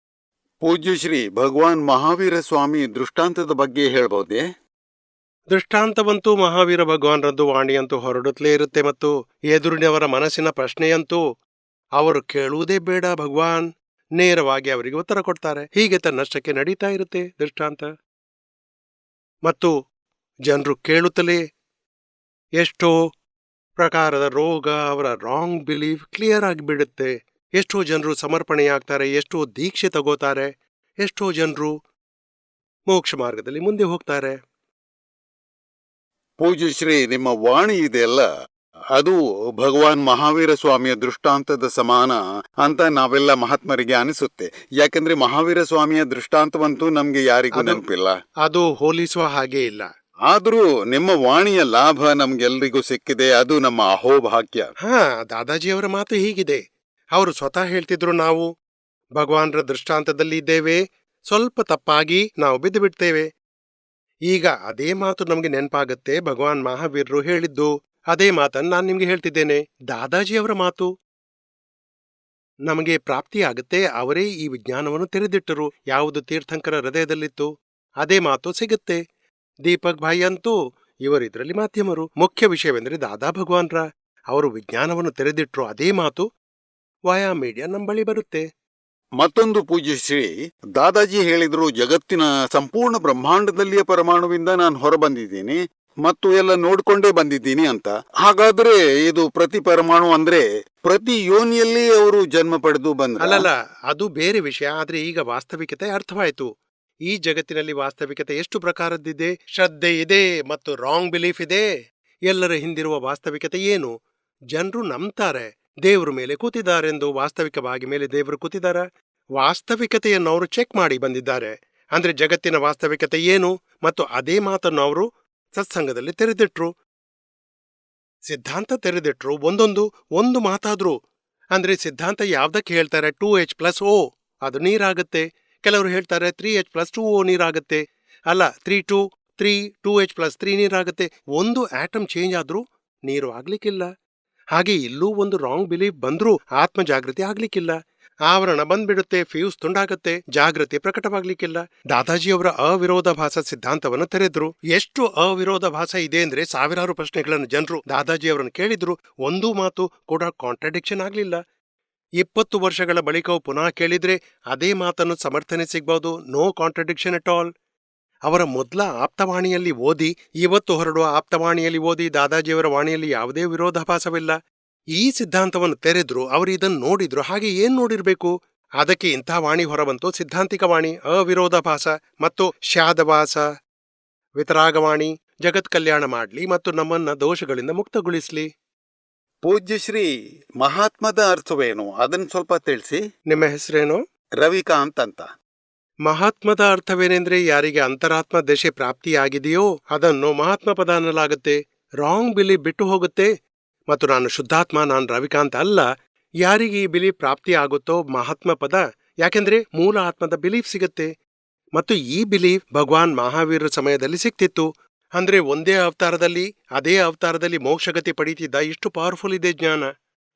ಪೂಜ್ಯ ಶ್ರೀ ಭಗವಾನ್ ಮಹಾವೀರ ಸ್ವಾಮಿ ದೃಷ್ಟಾಂತದ ಬಗ್ಗೆ ಹೇಳ್ಬೋದೇ? ದೃಷ್ಟಾಂತವಂತೂ ಮಹಾವೀರ ಭಗವಾನ್ರದ್ದು ವಾಣಿಯಂತೂ ಹೊರಡುತ್ತಲೇ ಇರುತ್ತೆ. ಮತ್ತು ಎದುರಿನವರ ಮನಸ್ಸಿನ ಪ್ರಶ್ನೆಯಂತೂ ಅವರು ಕೇಳುವುದೇ ಬೇಡ, ಭಗವಾನ್ ನೇರವಾಗಿ ಅವರಿಗೆ ಉತ್ತರ ಕೊಡ್ತಾರೆ. ಹೀಗೆ ತನ್ನಷ್ಟಕ್ಕೆ ನಡೀತಾ ಇರುತ್ತೆ ದೃಷ್ಟಾಂತ. ಮತ್ತು ಜನರು ಕೇಳುತ್ತಲೇ ಎಷ್ಟೋ ಪ್ರಕಾರದ ರೋಗ, ಅವರ ರಾಂಗ್ ಬಿಲೀಫ್ ಕ್ಲಿಯರ್ ಆಗಿಬಿಡುತ್ತೆ. ಎಷ್ಟೋ ಜನರು ಸಮರ್ಪಣೆಯಾಗ್ತಾರೆ, ಎಷ್ಟೋ ದೀಕ್ಷೆ ತಗೋತಾರೆ, ಎಷ್ಟೋ ಜನರು ಮೋಕ್ಷ ಮಾರ್ಗದಲ್ಲಿ ಮುಂದೆ ಹೋಗ್ತಾರೆ. ಪೂಜ್ಯ ಶ್ರೀ, ನಿಮ್ಮ ವಾಣಿ ಇದೆಯಲ್ಲ, ಅದು ಭಗವಾನ್ ಮಹಾವೀರ ಸ್ವಾಮಿಯ ದೃಷ್ಟಾಂತದ ಸಮಾನ ಅಂತ ನಾವೆಲ್ಲ ಮಹಾತ್ಮರಿಗೆ ಅನಿಸುತ್ತೆ. ಯಾಕಂದ್ರೆ ಮಹಾವೀರ ಸ್ವಾಮಿಯ ದೃಷ್ಟಾಂತವಂತೂ ನಮ್ಗೆ ಯಾರಿಗೂ ನೆನಪಿಲ್ಲ. ಅದು ಹೋಲಿಸುವ ಹಾಗೆ ಇಲ್ಲ. ಆದ್ರೂ ನಿಮ್ಮ ವಾಣಿಯ ಲಾಭ ನಮ್ಗೆಲ್ರಿಗೂ ಸಿಕ್ಕಿದೆ, ಅದು ನಮ್ಮ ಅಹೋಭಾಗ್ಯ. ದಾದಾಜಿಯವರ ಮಾತು ಹೀಗಿದೆ. ಅವರು ಸ್ವತಃ ಹೇಳ್ತಿದ್ರು, ನಾವು ಭಗವಾನ್ರ ದೃಷ್ಟಾಂತದಲ್ಲಿ ಇದ್ದೇವೆ, ಸ್ವಲ್ಪ ತಪ್ಪಾಗಿ ನಾವು ಬಿದ್ದು ಬಿಡ್ತೇವೆ. ಈಗ ಅದೇ ಮಾತು ನಮ್ಗೆ ನೆನಪಾಗತ್ತೆ. ಭಗವಾನ್ ಮಹಾವೀರರು ಹೇಳಿದ್ದು ಅದೇ ಮಾತನ್ನು ನಾನು ನಿಮ್ಗೆ ಹೇಳ್ತಿದ್ದೇನೆ. ದಾದಾಜಿಯವರ ಮಾತು ನಮಗೆ ಪ್ರಾಪ್ತಿಯಾಗುತ್ತೆ. ಅವರೇ ಈ ವಿಜ್ಞಾನವನ್ನು ತೆರೆದಿಟ್ಟರು. ಯಾವುದು ತೀರ್ಥಂಕರ ಹೃದಯದಲ್ಲಿತ್ತು ಅದೇ ಮಾತು ಸಿಗುತ್ತೆ. ದೀಪಕ್ ಭಾಯಿ ಅಂತೂ ಇವರಿದ್ರಲ್ಲಿ ಮಾಧ್ಯಮರು. ಮುಖ್ಯ ವಿಷಯವೆಂದರೆ ದಾದಾ ಭಗವಾನ್ರ ಅವರು ವಿಜ್ಞಾನವನ್ನು ತೆರೆದಿಟ್ರು. ಅದೇ ಮಾತು ವಾಯಾ ಮೀಡಿಯಾ ನಂಬಳಿ ಬರುತ್ತೆ. ಮತ್ತೊಂದು ಪೂಜ್ಯ ಶ್ರೀ, ದಾದಾಜಿ ಹೇಳಿದ್ರು ಜಗತ್ತಿನ ಸಂಪೂರ್ಣ ಬ್ರಹ್ಮಾಂಡದಲ್ಲಿಯ ಪರಮಾಣುವಿಂದ ನಾನು ಹೊರಬಂದಿದ್ದೀನಿ ಮತ್ತು ಎಲ್ಲ ನೋಡ್ಕೊಂಡೇ ಬಂದಿದ್ದೀನಿ ಅಂತ. ಹಾಗಾದ್ರೆ ಇದು ಪ್ರತಿ ಪರಮಾಣು ಅಂದ್ರೆ ಪ್ರತಿ ಯೋನಿಯಲ್ಲಿ ಅವರು ಜನ್ಮ ಪಡೆದು ಬಂದ ಅಲ್ಲಲ್ಲ, ಅದು ಬೇರೆ ವಿಷಯ. ಆದ್ರೆ ಈಗ ವಾಸ್ತವಿಕತೆ ಅರ್ಥವಾಯ್ತು. ಈ ಜಗತ್ತಿನಲ್ಲಿ ವಾಸ್ತವಿಕತೆ ಎಷ್ಟು ಪ್ರಕಾರದ್ದಿದೆ. ಶ್ರದ್ಧೆ ಇದೆ ಮತ್ತು ರಾಂಗ್ ಬಿಲೀಫ್ ಇದೆ. ಎಲ್ಲರ ಹಿಂದಿರುವ ವಾಸ್ತವಿಕತೆ ಏನು? ಜನರು ನಂಬ್ತಾರೆ ದೇವ್ರ ಮೇಲೆ ಕೂತಿದ್ದಾರೆಂದು. ವಾಸ್ತವಿಕವಾಗಿ ಮೇಲೆ ದೇವರು ಕೂತಿದಾರ? ವಾಸ್ತವಿಕತೆಯನ್ನು ಅವರು ಚೆಕ್ ಮಾಡಿ ಬಂದಿದ್ದಾರೆ. ಅಂದ್ರೆ ಜಗತ್ತಿನ ವಾಸ್ತವಿಕತೆ ಏನು? ಮತ್ತು ಅದೇ ಮಾತನ್ನು ಅವರು ಸತ್ಸಂಗದಲ್ಲಿ ತೆರೆದಿಟ್ರು, ಸಿದ್ಧಾಂತ ತೆರೆದಿಟ್ರು. ಒಂದು ಮಾತಾದ್ರು. ಅಂದ್ರೆ ಸಿದ್ಧಾಂತ ಯಾವ್ದಕ್ಕೆ ಹೇಳ್ತಾರೆ? 2H+O ಅದು ನೀರಾಗುತ್ತೆ. ಕೆಲವರು ಹೇಳ್ತಾರೆ 3H+2O ನೀರಾಗುತ್ತೆ. ಅಲ್ಲ, 2H+3 ನೀರಾಗುತ್ತೆ. ಒಂದು ಆಟಮ್ ಚೇಂಜ್ ಆದ್ರೂ ನೀರು ಆಗ್ಲಿಕ್ಕಿಲ್ಲ. ಹಾಗೆ ಇಲ್ಲೂ ಒಂದು ರಾಂಗ್ ಬಿಲೀಫ್ ಬಂದ್ರೂ ಆತ್ಮ ಜಾಗೃತಿ ಆಗ್ಲಿಕ್ಕಿಲ್ಲ. ಆವರಣ ಬಂದ್ಬಿಡುತ್ತೆ, ಫ್ಯೂಸ್ ತುಂಡಾಗತ್ತೆ, ಜಾಗೃತಿ ಪ್ರಕಟವಾಗ್ಲಿಕ್ಕಿಲ್ಲ. ದಾದಾಜಿಯವರ ಅವಿರೋಧಾಭಾಸ ಸಿದ್ಧಾಂತವನ್ನು ತೆರೆದ್ರು. ಎಷ್ಟು ಅವಿರೋಧಾಭಾಸ ಇದೆ ಅಂದ್ರೆ ಸಾವಿರಾರು ಪ್ರಶ್ನೆಗಳನ್ನು ಜನರು ದಾದಾಜಿಯವರನ್ನು ಕೇಳಿದ್ರು. ಒಂದೂ ಮಾತು ಕೂಡ ಕಾಂಟ್ರಾಡಿಕ್ಷನ್ ಆಗ್ಲಿಲ್ಲ. 20 ವರ್ಷಗಳ ಬಳಿಕವೂ ಪುನಃ ಕೇಳಿದ್ರೆ ಅದೇ ಮಾತನ್ನು ಸಮರ್ಥನೆ ಸಿಗ್ಬಹುದು. No contradiction at all. ಅವರ ಮೊದಲ ಆಪ್ತವಾಣಿಯಲ್ಲಿ ಓದಿ, ಇವತ್ತು ಹೊರಡುವ ಆಪ್ತವಾಣಿಯಲ್ಲಿ ಓದಿ, ದಾದಾಜಿಯವರ ವಾಣಿಯಲ್ಲಿ ಯಾವುದೇ ವಿರೋಧಾಭಾಸವಿಲ್ಲ. ಈ ಸಿದ್ಧಾಂತವನ್ನು ತೆರೆದ್ರು, ಅವರು ಇದನ್ನು ನೋಡಿದ್ರು. ಹಾಗೆ ಏನ್ ನೋಡಿರ್ಬೇಕು? ಅದಕ್ಕೆ ಇಂಥ ವಾಣಿ ಹೊರಬಂತು, ಸಿದ್ಧಾಂತಿಕ ವಾಣಿ, ಅವಿರೋಧಾಭಾಸ ಮತ್ತು ಶಾದವಾಸ ವಿತರಾಗವಾಣಿ. ಜಗತ್ ಕಲ್ಯಾಣ ಮಾಡ್ಲಿ ಮತ್ತು ನಮ್ಮನ್ನ ದೋಷಗಳಿಂದ ಮುಕ್ತಗೊಳಿಸ್ಲಿ. ಪೂಜ್ಯ ಶ್ರೀ, ಮಹಾತ್ಮದ ಅರ್ಥವೇನು ಅದನ್ನು ಸ್ವಲ್ಪ ತಿಳಿಸಿ. ನಿಮ್ಮ ಹೆಸರೇನು? ರವಿಕಾಂತ್ ಅಂತ. ಮಹಾತ್ಮದ ಅರ್ಥವೇನೆಂದ್ರೆ ಯಾರಿಗೆ ಅಂತರಾತ್ಮ ದಶೆ ಪ್ರಾಪ್ತಿಯಾಗಿದೆಯೋ ಅದನ್ನು ಮಹಾತ್ಮ ಪದ ಅನ್ನಲಾಗುತ್ತೆ. ರಾಂಗ್ ಬಿಲೀಫ್ ಬಿಟ್ಟು ಹೋಗುತ್ತೆ. ಮತ್ತು ನಾನು ಶುದ್ಧಾತ್ಮ, ನಾನು ರವಿಕಾಂತ್ ಅಲ್ಲ. ಯಾರಿಗೆ ಈ ಬಿಲೀಫ್ ಪ್ರಾಪ್ತಿ ಆಗುತ್ತೋ ಮಹಾತ್ಮ ಪದ, ಯಾಕೆಂದ್ರೆ ಮೂಲ ಆತ್ಮದ ಬಿಲೀಫ್ ಸಿಗುತ್ತೆ. ಮತ್ತು ಈ ಬಿಲೀಫ್ ಭಗವಾನ್ ಮಹಾವೀರ ಸಮಯದಲ್ಲಿ ಸಿಕ್ತಿತ್ತು. ಅಂದ್ರೆ ಒಂದೇ ಅವತಾರದಲ್ಲಿ ಅದೇ ಅವತಾರದಲ್ಲಿ ಮೋಕ್ಷಗತಿ ಪಡೀತಿದ್ದ. ಇಷ್ಟು ಪವರ್ಫುಲ್ ಇದೆ ಜ್ಞಾನ.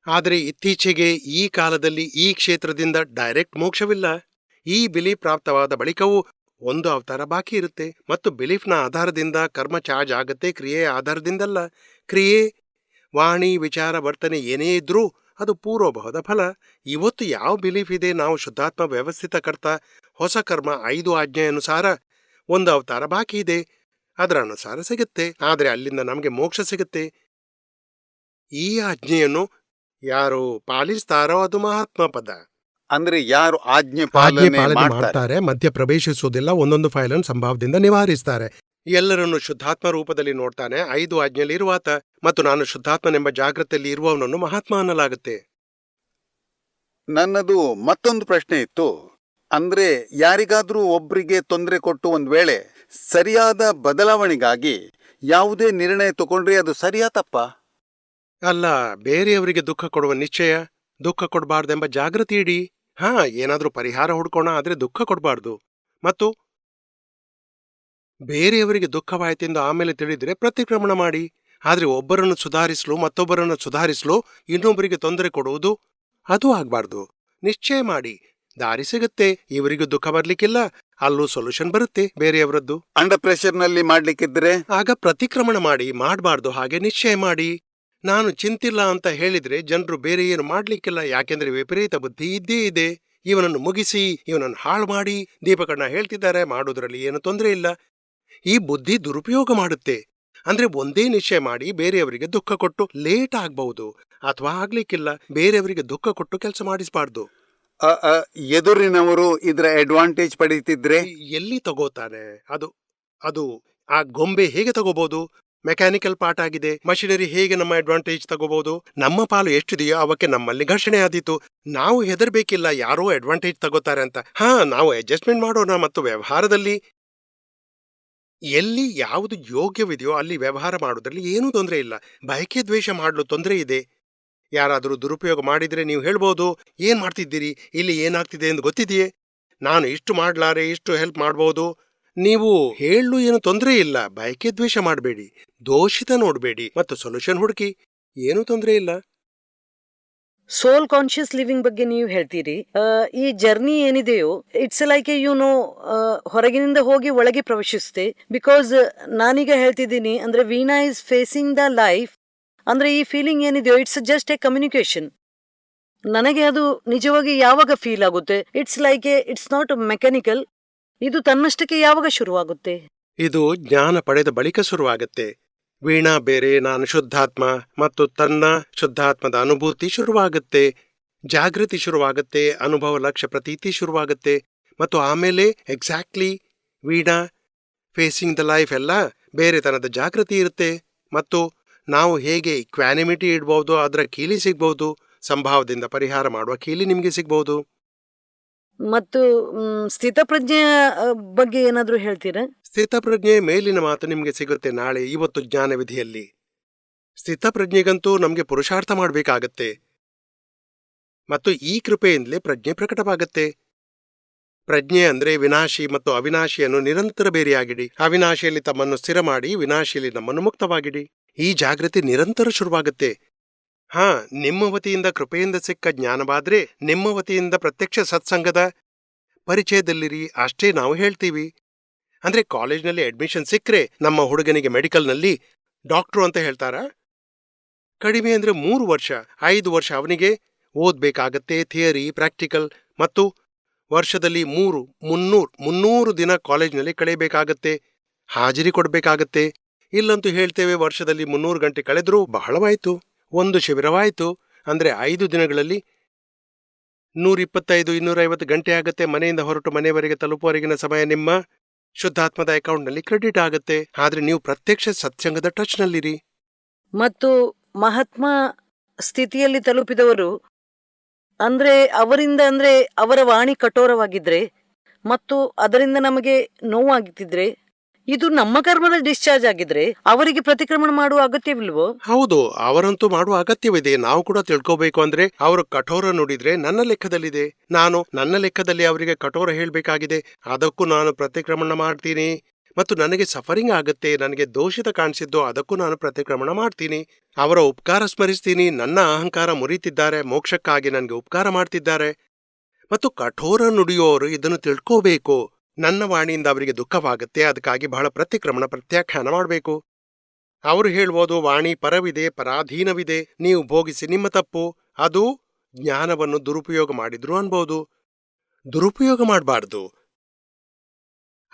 ಆದರೆ ಇತ್ತೀಚೆಗೆ ಈ ಕಾಲದಲ್ಲಿ ಈ ಕ್ಷೇತ್ರದಿಂದ ಡೈರೆಕ್ಟ್ ಮೋಕ್ಷವಿಲ್ಲ. ಈ ಬಿಲೀಫ್ ಪ್ರಾಪ್ತವಾದ ಬಳಿಕವೂ ಒಂದು ಅವತಾರ ಬಾಕಿ ಇರುತ್ತೆ. ಮತ್ತು ಬಿಲೀಫ್ನ ಆಧಾರದಿಂದ ಕರ್ಮ ಚಾರ್ಜ್ ಆಗತ್ತೆ, ಕ್ರಿಯೆಯ ಆಧಾರದಿಂದಲ್ಲ. ಕ್ರಿಯೆ, ವಾಣಿ, ವಿಚಾರ, ವರ್ತನೆ ಏನೇ ಇದ್ರೂ ಅದು ಪೂರ್ವಭಾವದ ಫಲ. ಇವತ್ತು ಯಾವ ಬಿಲೀಫ್ ಇದೆ, ನಾವು ಶುದ್ಧಾತ್ಮ ವ್ಯವಸ್ಥಿತ ಕರ್ತ, ಹೊಸ ಕರ್ಮ 5 ಆಜ್ಞೆ ಅನುಸಾರ ಒಂದು ಅವತಾರ ಬಾಕಿ ಇದೆ, ಅದರ ಅನುಸಾರ ಸಿಗುತ್ತೆ. ಆದರೆ ಅಲ್ಲಿಂದ ನಮಗೆ ಮೋಕ್ಷ ಸಿಗುತ್ತೆ. ಈ ಆಜ್ಞೆಯನ್ನು ಯಾರು ಪಾಲಿಸ್ತಾರೋ ಅದು ಮಹಾತ್ಮ ಪದ. ಅಂದ್ರೆ ಯಾರು ಆಜ್ಞೆ ಆಜ್ಞೆ ಪಾಲನೆ ಪಾಲನೆ ಮಾಡ್ತಾರೆ, ಮಾಡ್ತಾರೆ, ಮಧ್ಯ ಪ್ರವೇಶಿಸುವುದಿಲ್ಲ, ಒಂದೊಂದು ಫೈಲನ್ನು ಸಂಭಾವದಿಂದ ನಿವಾರಿಸ್ತಾರೆ, ಎಲ್ಲರನ್ನು ಶುದ್ಧಾತ್ಮ ರೂಪದಲ್ಲಿ ನೋಡ್ತಾನೆ. 5 ಆಜ್ಞೆಯಲ್ಲಿ ಇರುವಾತ ಮತ್ತು ನಾನು ಶುದ್ಧಾತ್ಮನೆಂಬ ಜಾಗೃತಿಯಲ್ಲಿ ಇರುವವನನ್ನು ಮಹಾತ್ಮ ಅನ್ನಲಾಗುತ್ತೆ. ನನ್ನದು ಮತ್ತೊಂದು ಪ್ರಶ್ನೆ ಇತ್ತು. ಅಂದ್ರೆ ಯಾರಿಗಾದ್ರೂ ಒಬ್ರಿಗೆ ತೊಂದರೆ ಕೊಟ್ಟು ಒಂದ್ ವೇಳೆ ಸರಿಯಾದ ಬದಲಾವಣೆಗಾಗಿ ಯಾವುದೇ ನಿರ್ಣಯ ತಗೊಂಡ್ರೆ ಅದು ಸರಿಯಾ ತಪ್ಪ? ಅಲ್ಲ, ಬೇರೆಯವರಿಗೆ ದುಃಖ ಕೊಡುವ ನಿಶ್ಚಯ, ದುಃಖ ಕೊಡಬಾರ್ದೆಂಬ ಜಾಗೃತಿ ಇಡಿ. ಏನಾದ್ರೂ ಪರಿಹಾರ ಹುಡ್ಕೋಣ, ಆದ್ರೆ ದುಃಖ ಕೊಡಬಾರ್ದು. ಮತ್ತು ಬೇರೆಯವರಿಗೆ ದುಃಖವಾಯ್ತೆಂದು ಆಮೇಲೆ ತಿಳಿದ್ರೆ ಪ್ರತಿಕ್ರಮಣ ಮಾಡಿ. ಆದ್ರೆ ಒಬ್ಬರನ್ನು ಸುಧಾರಿಸಲು ಮತ್ತೊಬ್ಬರನ್ನು ಸುಧಾರಿಸಲು ಇನ್ನೊಬ್ಬರಿಗೆ ತೊಂದರೆ ಕೊಡುವುದು ಅದು ಆಗ್ಬಾರ್ದು. ನಿಶ್ಚಯ ಮಾಡಿ, ದಾರಿ ಸಿಗುತ್ತೆ. ಇವರಿಗೂ ದುಃಖ ಬರ್ಲಿಕ್ಕಿಲ್ಲ, ಅಲ್ಲೂ ಸೊಲ್ಯೂಷನ್ ಬರುತ್ತೆ ಬೇರೆಯವರದ್ದು. ಅಂಡರ್ ಪ್ರೆಷರ್ ನಲ್ಲಿ ಮಾಡ್ಲಿಕ್ಕಿದ್ರೆ ಆಗ ಪ್ರತಿಕ್ರಮಣ ಮಾಡಿ, ಮಾಡಬಾರ್ದು. ಹಾಗೆ ನಿಶ್ಚಯ ಮಾಡಿ. ನಾನು ಚಿಂತಿಲ್ಲ ಅಂತ ಹೇಳಿದ್ರೆ ಜನರು ಬೇರೆ ಏನು ಮಾಡ್ಲಿಕ್ಕಿಲ್ಲ, ಯಾಕೆಂದ್ರೆ ವಿಪರೀತ ಬುದ್ಧಿ ಇದ್ದೇ ಇದೆ. ಇವನನ್ನು ಮುಗಿಸಿ, ಇವನನ್ನು ಹಾಳು ಮಾಡಿ, ದೀಪಕಣ್ಣ ಹೇಳ್ತಿದ್ದಾರೆ, ಮಾಡೋದ್ರಲ್ಲಿ ಏನು ತೊಂದರೆ ಇಲ್ಲ. ಈ ಬುದ್ಧಿ ದುರುಪಯೋಗ ಮಾಡುತ್ತೆ. ಅಂದ್ರೆ ಒಂದೇ ನಿಶ್ಚಯ ಮಾಡಿ ಬೇರೆಯವರಿಗೆ ದುಃಖ ಕೊಟ್ಟು ಲೇಟ್ ಆಗ್ಬಹುದು, ಅಥವಾ ಆಗ್ಲಿಕ್ಕಿಲ್ಲ, ಬೇರೆಯವರಿಗೆ ದುಃಖ ಕೊಟ್ಟು ಕೆಲಸ ಮಾಡಿಸಬಾರ್ದು. ಎದುರಿನವರು ಇದ್ರ ಅಡ್ವಾಂಟೇಜ್ ಪಡೀತಿದ್ರೆ ಎಲ್ಲಿ ತಗೋತಾನೆ? ಅದು ಆ ಗೊಂಬೆ ಹೇಗೆ ತಗೋಬಹುದು? ಮೆಕ್ಯಾನಿಕಲ್ ಪಾರ್ಟ್ ಆಗಿದೆ. ಮಷಿನರಿ ಹೇಗೆ ನಮ್ಮ ಅಡ್ವಾಂಟೇಜ್ ತಗೋಬಹುದು? ನಮ್ಮ ಪಾಲು ಎಷ್ಟಿದೆಯೋ ಅವಕ್ಕೆ ನಮ್ಮಲ್ಲಿ ಘರ್ಷಣೆ ಆದೀತು. ನಾವು ಹೆದರ್ಬೇಕಿಲ್ಲ ಯಾರೋ ಅಡ್ವಾಂಟೇಜ್ ತಗೋತಾರೆ ಅಂತ. ನಾವು ಅಡ್ಜಸ್ಟ್ಮೆಂಟ್ ಮಾಡೋಣ. ಮತ್ತು ವ್ಯವಹಾರದಲ್ಲಿ ಎಲ್ಲಿ ಯಾವುದು ಯೋಗ್ಯವಿದೆಯೋ ಅಲ್ಲಿ ವ್ಯವಹಾರ ಮಾಡೋದ್ರಲ್ಲಿ ಏನೂ ತೊಂದರೆ ಇಲ್ಲ. ಬಯಕೆ ದ್ವೇಷ ಮಾಡಲು ತೊಂದರೆ ಇದೆ. ಯಾರಾದರೂ ದುರುಪಯೋಗ ಮಾಡಿದ್ರೆ ನೀವು ಹೇಳ್ಬೋದು, ಏನ್ ಮಾಡ್ತಿದ್ದೀರಿ, ಇಲ್ಲಿ ಏನಾಗ್ತಿದೆ ಎಂದು ಗೊತ್ತಿದೆಯೇ, ನಾನು ಇಷ್ಟು ಮಾಡ್ಲಾರೆ, ಇಷ್ಟು ಹೆಲ್ಪ್ ಮಾಡ್ಬೋದು. ನೀವು ಹೇಳಲು ಏನು ತೊಂದರೆ ಇಲ್ಲ. ಬಯಕೆ ದ್ವೇಷ ಮಾಡಬೇಡಿ, ದೋಷಿತ ನೋಡಬೇಡಿ, ಮತ್ತು ಸೊಲ್ಯೂಷನ್ ಹುಡುಕಿ, ಏನೂ ತೊಂದರೆ ಇಲ್ಲ. ಸೋಲ್ ಕಾನ್ಶಿಯಸ್ ಲಿವಿಂಗ್ ಬಗ್ಗೆ ನೀವು ಹೇಳ್ತೀರಿ. ಈ ಜರ್ನಿ ಏನಿದೆಯೋ ಇಟ್ಸ್ ಲೈಕ್ ಹೊರಗಿನಿಂದ ಹೋಗಿ ಒಳಗೆ ಪ್ರವೇಶಿಸುತ್ತೆ. ಬಿಕಾಸ್ ನಾನೀಗ ಹೇಳ್ತಿದ್ದೀನಿ ಅಂದ್ರೆ Veena is facing the life. ಅಂದ್ರೆ ಈ ಫೀಲಿಂಗ್ ಏನಿದೆಯೋ ಇಟ್ಸ್ ಜಸ್ಟ್ ಎ ಕಮ್ಯುನಿಕೇಶನ್. ನನಗೆ ಅದು ನಿಜವಾಗಿ ಯಾವಾಗ ಫೀಲ್ ಆಗುತ್ತೆ? It's like it's not mechanical. ಇದು ತನ್ನಷ್ಟಕ್ಕೆ ಯಾವಾಗ ಶುರುವಾಗುತ್ತೆ? ಇದು ಜ್ಞಾನ ಪಡೆದ ಬಳಿಕ ಶುರುವಾಗತ್ತೆ. ವೀಣಾ ಬೇರೆ, ನಾನು ಶುದ್ಧಾತ್ಮ, ಮತ್ತು ತನ್ನ ಶುದ್ಧಾತ್ಮದ ಅನುಭೂತಿ ಶುರುವಾಗತ್ತೆ, ಜಾಗೃತಿ ಶುರುವಾಗತ್ತೆ, ಅನುಭವ ಲಕ್ಷ್ಯ ಪ್ರತೀತಿ ಶುರುವಾಗತ್ತೆ. ಮತ್ತು ಆಮೇಲೆ exactly Veena facing the life ಎಲ್ಲ ಬೇರೆತನದ ಜಾಗೃತಿ ಇರುತ್ತೆ. ಮತ್ತು ನಾವು ಹೇಗೆ ಇಕ್ವಾನಿಮಿಟಿ ಇಡ್ಬೋದು, ಅದರ ಕೀಲಿ ಸಿಗ್ಬಹುದು, ಸಂಭಾವದಿಂದ ಪರಿಹಾರ ಮಾಡುವ ಕೀಲಿ ನಿಮಗೆ ಸಿಗ್ಬಹುದು. ಮತ್ತು ಸ್ಥಿತಪ್ರಜ್ಞೆಯ ಬಗ್ಗೆ ಏನಾದ್ರೂ ಹೇಳ್ತೀರಾ? ಸ್ಥಿತಪ್ರಜ್ಞೆ ಮೇಲಿನ ಮಾತು ನಿಮಗೆ ಸಿಗುತ್ತೆ ನಾಳೆ, ಇವತ್ತು ಜ್ಞಾನವಿಧಿಯಲ್ಲಿ. ಸ್ಥಿತಪ್ರಜ್ಞೆಗಂತೂ ನಮಗೆ ಪುರುಷಾರ್ಥ ಮಾಡಬೇಕಾಗತ್ತೆ. ಮತ್ತು ಈ ಕೃಪೆಯಿಂದಲೇ ಪ್ರಜ್ಞೆ ಪ್ರಕಟವಾಗತ್ತೆ. ಪ್ರಜ್ಞೆ ಅಂದ್ರೆ ವಿನಾಶಿ ಮತ್ತು ಅವಿನಾಶಿಯನ್ನು ನಿರಂತರ ಬೇರೆಯಾಗಿಡಿ. ಅವಿನಾಶಿಯಲ್ಲಿ ತಮ್ಮನ್ನು ಸ್ಥಿರ ಮಾಡಿ, ವಿನಾಶಿಯಲ್ಲಿ ನಮ್ಮನ್ನು ಮುಕ್ತವಾಗಿಡಿ. ಈ ಜಾಗೃತಿ ನಿರಂತರ ಶುರುವಾಗುತ್ತೆ. ನಿಮ್ಮ ವತಿಯಿಂದ ಕೃಪೆಯಿಂದ ಸಿಕ್ಕ ಜ್ಞಾನವಾದ್ರೆ ನಿಮ್ಮ ವತಿಯಿಂದ ಪ್ರತ್ಯಕ್ಷ ಸತ್ಸಂಗದ ಪರಿಚಯದಲ್ಲಿರಿ, ಅಷ್ಟೇ ನಾವು ಹೇಳ್ತೀವಿ. ಅಂದ್ರೆ ಕಾಲೇಜ್ನಲ್ಲಿ ಅಡ್ಮಿಷನ್ ಸಿಕ್ಕರೆ ನಮ್ಮ ಹುಡುಗನಿಗೆ ಮೆಡಿಕಲ್ನಲ್ಲಿ ಡಾಕ್ಟ್ರು ಅಂತ ಹೇಳ್ತಾರ? ಕಡಿಮೆ ಅಂದ್ರೆ 3 ವರ್ಷ 5 ವರ್ಷ ಅವನಿಗೆ ಓದ್ಬೇಕಾಗತ್ತೆ, ಥಿಯರಿ, ಪ್ರಾಕ್ಟಿಕಲ್. ಮತ್ತು ವರ್ಷದಲ್ಲಿ 300 ದಿನ ಕಾಲೇಜ್ನಲ್ಲಿ ಕಳೆಯಬೇಕಾಗತ್ತೆ, ಹಾಜರಿ ಕೊಡಬೇಕಾಗತ್ತೆ. ಇಲ್ಲಂತೂ ಹೇಳ್ತೇವೆ, ವರ್ಷದಲ್ಲಿ 300 ಗಂಟೆ ಕಳೆದ್ರೂ ಬಹಳವಾಯ್ತು. ಒಂದು ಶಿಬಿರವಾಯ್ತು ಅಂದ್ರೆ 5 ದಿನಗಳಲ್ಲಿ 125-250 ಗಂಟೆ ಆಗತ್ತೆ. ಮನೆಯಿಂದ ಹೊರಟು ಮನೆಯವರೆಗೆ ತಲುಪುವವರೆಗಿನ ಸಮಯ ನಿಮ್ಮ ಶುದ್ಧಾತ್ಮದ ಅಕೌಂಟ್ನಲ್ಲಿ ಕ್ರೆಡಿಟ್ ಆಗತ್ತೆ. ಆದ್ರೆ ನೀವು ಪ್ರತ್ಯಕ್ಷ ಸತ್ಸಂಗದ ಟಚ್ನಲ್ಲಿರಿ. ಮತ್ತು ಮಹಾತ್ಮ ಸ್ಥಿತಿಯಲ್ಲಿ ತಲುಪಿದವರು ಅಂದ್ರೆ ಅವರಿಂದ ಅಂದ್ರೆ ಅವರ ವಾಣಿ ಕಠೋರವಾಗಿದ್ರೆ ಮತ್ತು ಅದರಿಂದ ನಮಗೆ ನೋವಾಗಿತ್ತಿದ್ರೆ ಇದು ನಮ್ಮ ಕರ್ಮದ ಡಿಸ್ಚಾರ್ಜ್ ಆಗಿದ್ರೆ ಅವರಿಗೆ ಪ್ರತಿಕ್ರಮಣ ಮಾಡುವ ಅಗತ್ಯವಿಲ್ವೋ? ಹೌದು, ಅವರಂತೂ ಮಾಡುವ ಅಗತ್ಯವಿದೆ. ನಾವು ಕೂಡ ತಿಳ್ಕೋಬೇಕು. ಅಂದ್ರೆ ಅವರು ಕಠೋರ ನುಡಿದ್ರೆ ನನ್ನ ಲೆಕ್ಕದಲ್ಲಿದೆ, ನಾನು ನನ್ನ ಲೆಕ್ಕದಲ್ಲಿ ಅವರಿಗೆ ಕಠೋರ ಹೇಳ್ಬೇಕಾಗಿದೆ. ಅದಕ್ಕೂ ನಾನು ಪ್ರತಿಕ್ರಮಣ ಮಾಡ್ತೀನಿ. ಮತ್ತು ನನಗೆ ಸಫರಿಂಗ್ ಆಗುತ್ತೆ, ನನಗೆ ದೋಷಿತ ಕಾಣಿಸಿದ್ದು, ಅದಕ್ಕೂ ನಾನು ಪ್ರತಿಕ್ರಮಣ ಮಾಡ್ತೀನಿ. ಅವರ ಉಪಕಾರ ಸ್ಮರಿಸ್ತೀನಿ. ನನ್ನ ಅಹಂಕಾರ ಮುರಿತಿದ್ದಾರೆ, ಮೋಕ್ಷಕ್ಕಾಗಿ ನನಗೆ ಉಪಕಾರ ಮಾಡ್ತಿದ್ದಾರೆ. ಮತ್ತು ಕಠೋರ ನುಡಿಯೋರು ಇದನ್ನು ತಿಳ್ಕೋಬೇಕು. ನನ್ನ ವಾಣಿಯಿಂದ ಅವರಿಗೆ ದುಃಖವಾಗುತ್ತೆ, ಅದಕ್ಕಾಗಿ ಬಹಳ ಪ್ರತಿಕ್ರಮಣ ಪ್ರತ್ಯಾಖ್ಯಾನ ಮಾಡಬೇಕು. ಅವರು ಹೇಳ್ಬೋದು, ವಾಣಿ ಪರವಿದೆ, ಪರಾಧೀನವಿದೆ, ನೀವು ಭೋಗಿಸಿ, ನಿಮ್ಮ ತಪ್ಪು. ಅದು ಜ್ಞಾನವನ್ನು ದುರುಪಯೋಗ ಮಾಡಿದ್ರು ಅನ್ಬೋದು. ದುರುಪಯೋಗ ಮಾಡಬಾರ್ದು.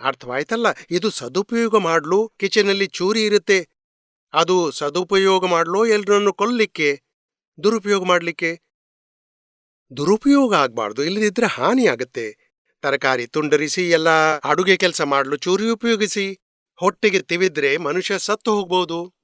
ಅರ್ಥವಾಯ್ತಲ್ಲ? ಇದು ಸದುಪಯೋಗ ಮಾಡ್ಲು. ಕಿಚನಲ್ಲಿ ಚೂರಿ ಇರುತ್ತೆ, ಅದು ಸದುಪಯೋಗ ಮಾಡ್ಲೋ ಎಲ್ರನ್ನು ಕೊಲ್ಲಿಕ್ಕೆ, ದುರುಪಯೋಗ ಮಾಡ್ಲಿಕ್ಕೆ. ದುರುಪಯೋಗ ಆಗ್ಬಾರ್ದು, ಇಲ್ಲದಿದ್ರೆ ಹಾನಿ ಆಗತ್ತೆ. ತರಕಾರಿ ತುಂಡರಿಸಿ ಎಲ್ಲ ಅಡುಗೆ ಕೆಲಸ ಮಾಡಲು ಚೂರಿ ಉಪಯೋಗಿಸಿ. ಹೊಟ್ಟೆಗೆ ತಿವಿದ್ರೆ ಮನುಷ್ಯ ಸತ್ತು ಹೋಗ್ಬೋದು.